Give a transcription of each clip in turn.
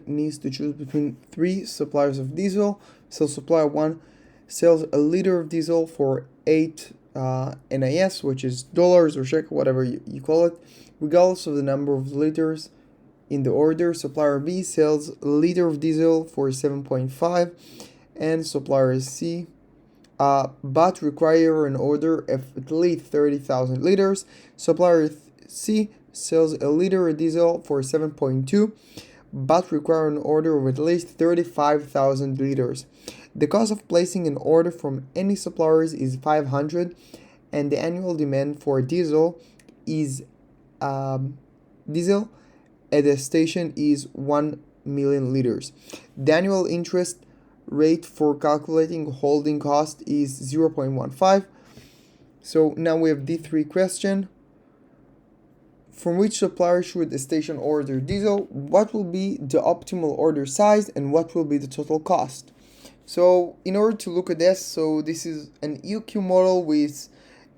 needs to choose between 3 suppliers of diesel. So supplier 1 sells a liter of diesel for 8 NIS, which is dollars or shekel, whatever you call it, regardless of the number of liters in the order. Supplier B sells a liter of diesel for 7.5, and supplier C but require an order of at least 30,000 liters. Supplier C sells a liter of diesel for 7.2, but require an order of at least 35,000 liters. The cost of placing an order from any suppliers is 500, and the annual demand for diesel diesel at the station is 1 million liters. The annual interest rate for calculating holding cost is 0.15. So now we have D3 question. From which supplier should the station order diesel? What will be the optimal order size and what will be the total cost? So in order to look at this, so this is an EOQ model with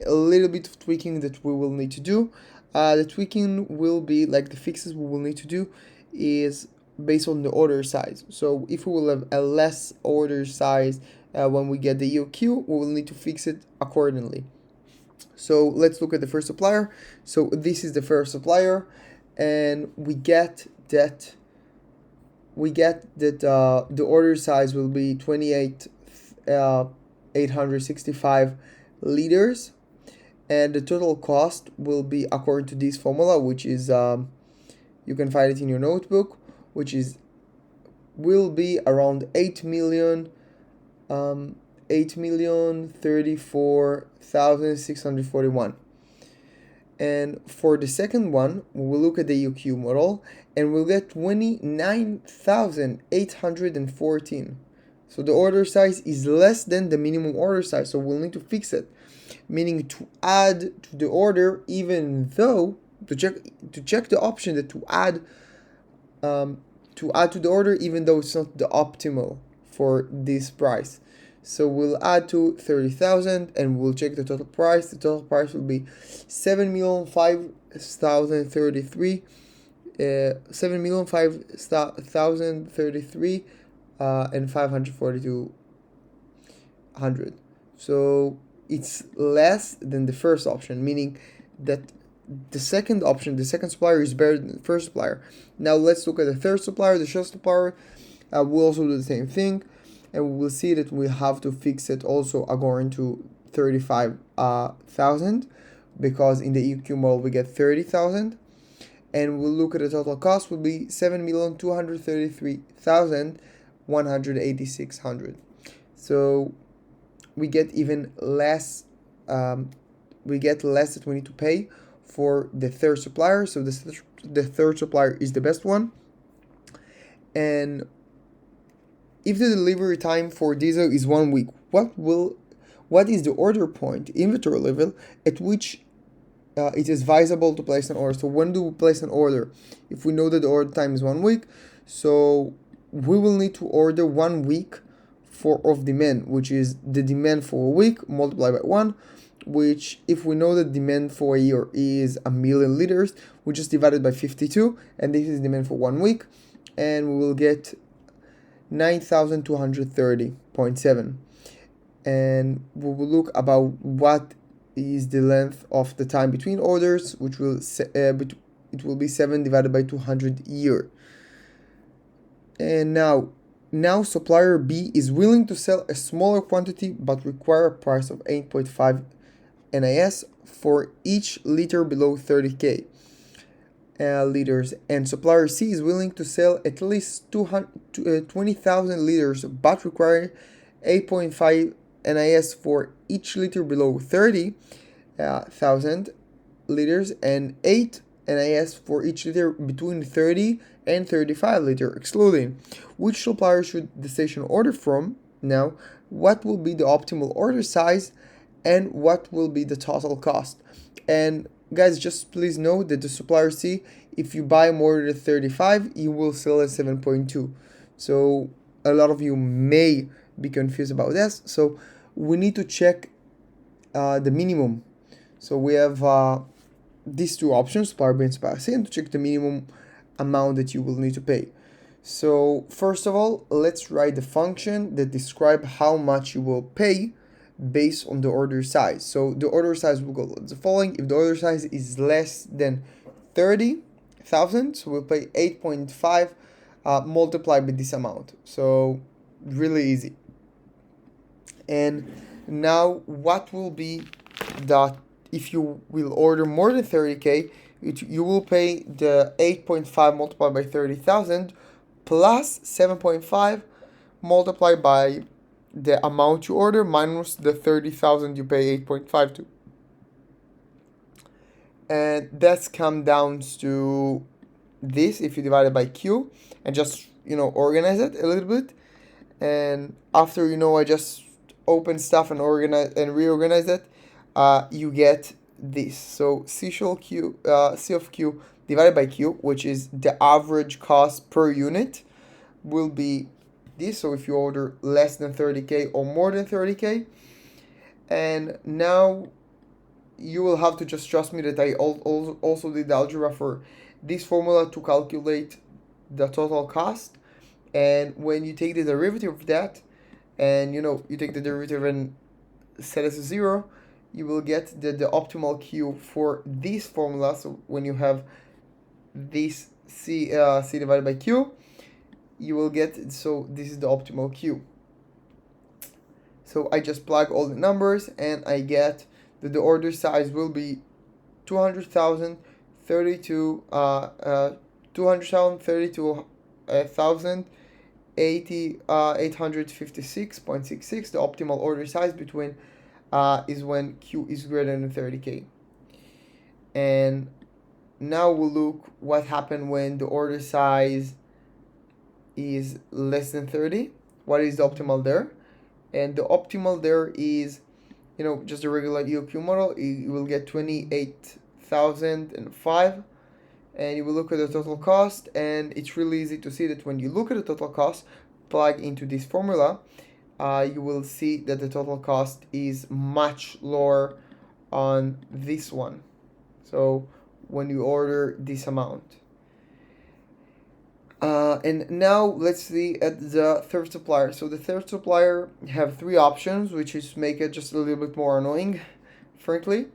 a little bit of tweaking that we will need to do. The tweaking will be like the fixes we will need to do is based on the order size. So if we will have a less order size when we get the EOQ, we will need to fix it accordingly. So let's look at the first supplier. So this is the first supplier, and we get that the order size will be 28,865 liters, and the total cost will be according to this formula, which is you can find it in your notebook, which will be around 8,034,641. And for the second one, we will look at the EOQ model and we'll get 29,814. So the order size is less than the minimum order size, so we'll need to fix it. Meaning to add to the order, even though to check the option that to add to the order, even though it's not the optimal for this price. So we'll add to 30,000 and we'll check the total price. The total price will be 7,005,033, 7,005,033, and 542. So it's less than the first option, meaning that the second option, the second supplier, is better than the first supplier. Now let's look at the third supplier, the third supplier. We'll also do the same thing, and we will see that we have to fix it also according to 35,000, because in the EQ model we get 30,000, and we'll look at the total cost will be 7,233,186. So we get even less. We get less that we need to pay for the third supplier. So the third supplier is the best one. And if the delivery time for diesel is 1 week, what is the order point, inventory level, at which it is viable to place an order? So when do we place an order? If we know that the order time is 1 week, so we will need to order 1 week of demand, which is the demand for a week multiplied by 1, which if we know that demand for a year is 1 million liters, we just divide it by 52, and this is demand for 1 week, and we will get 9,230.7. And we will look about what is the length of the time between orders, which will it will be 7 divided by 200 year. And now supplier B is willing to sell a smaller quantity but require a price of 8.5 NIS for each liter below 30k liters, and supplier C is willing to sell at least 20,000 liters but require 8.5 NIS for each liter below 30,000 liters and 8 NIS for each liter between 30 and 35 liter excluding. Which supplier should the station order from? Now, what will be the optimal order size and what will be the total cost? And guys, just please know that the supplier C, if you buy more than 35, you will sell at 7.2. So a lot of you may be confused about this. So we need to check the minimum. So we have these two options, supplier B and supplier C, and to check the minimum amount that you will need to pay. So first of all, let's write the function that describe how much you will pay based on the order size. So the order size will go the following. If the order size is less than 30,000, so we'll pay 8.5 multiplied by this amount. So really easy. And now what will be the, if you will order more than 30K, you will pay the 8.5 multiplied by 30,000 plus 7.5 multiplied by the amount you order minus the 30,000 you pay 8.5 to. And that's come down to this if you divide it by Q and just, organize it a little bit. And after, I just open stuff and organize and reorganize it, you get this. So C of Q divided by Q, which is the average cost per unit, will be this. So if you order less than 30K or more than 30K, and now you will have to just trust me that I also did the algebra for this formula to calculate the total cost. And when you take the derivative of that, and you take the derivative and set it to 0, you will get the optimal Q for this formula. So when you have this C divided by Q, you will get, so this is the optimal Q. So I just plug all the numbers and I get that the order size will be 200,000, 1,000, 856.66. The optimal order size between is when Q is greater than 30K. And now we'll look what happened when the order size is less than 30. What is the optimal there? And the optimal there is, just a regular EOQ model. You will get 28,005. And you will look at the total cost, and it's really easy to see that when you look at the total cost, plug into this formula, you will see that the total cost is much lower on this one. So when you order this amount. And now let's see at the third supplier. So the third supplier have 3 options, which is make it just a little bit more annoying, frankly.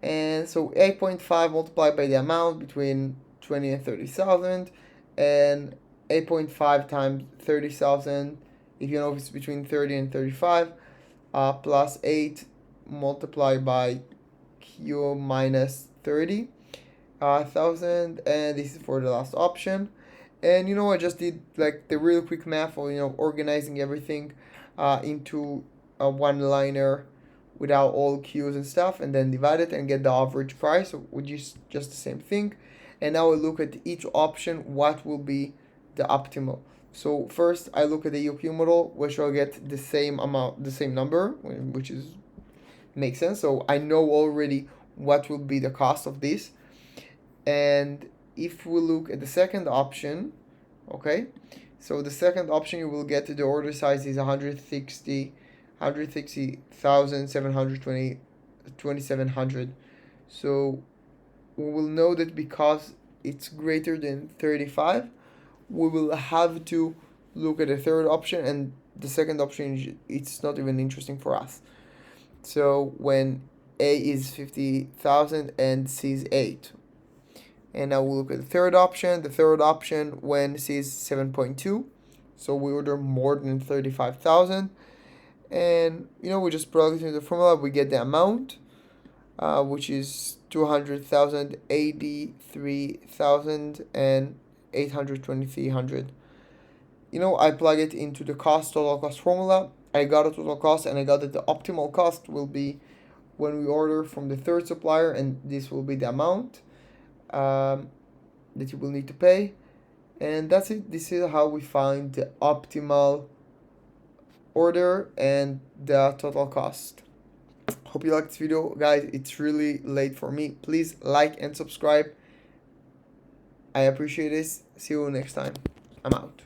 And so 8.5 multiplied by the amount between 20 and 30,000, and 8.5 times 30,000, if it's between 30 and 35, plus 8 multiplied by Q minus 30,000, and this is for the last option. And I just did like the real quick math of organizing everything into a one-liner without all Q's and stuff, and then divide it and get the average price, which is just the same thing. And now I look at each option, what will be the optimal. So first I look at the EOQ model, which I'll get the same amount, the same number, which is makes sense. So I know already what will be the cost of this. And if we look at the second option, okay, so the second option, you will get the order size is 160,720,2700. So we will know that because it's greater than 35, we will have to look at the third option, and the second option, it's not even interesting for us. So when A is 50,000 and C is 8. And now we'll look at the third option. The third option when C is 7.2. So we order more than 35,000. And, we just plug it into the formula. We get the amount, which is 200,000, 83,000, and 823,000. I plug it into the total cost formula. I got a total cost, and I got that the optimal cost will be when we order from the third supplier, and this will be the amount that you will need to pay. And that's it. This is how we find the optimal order and the total cost. Hope you liked this video, guys. It's really late for me. Please like and subscribe. I appreciate this. See you next time. I'm out.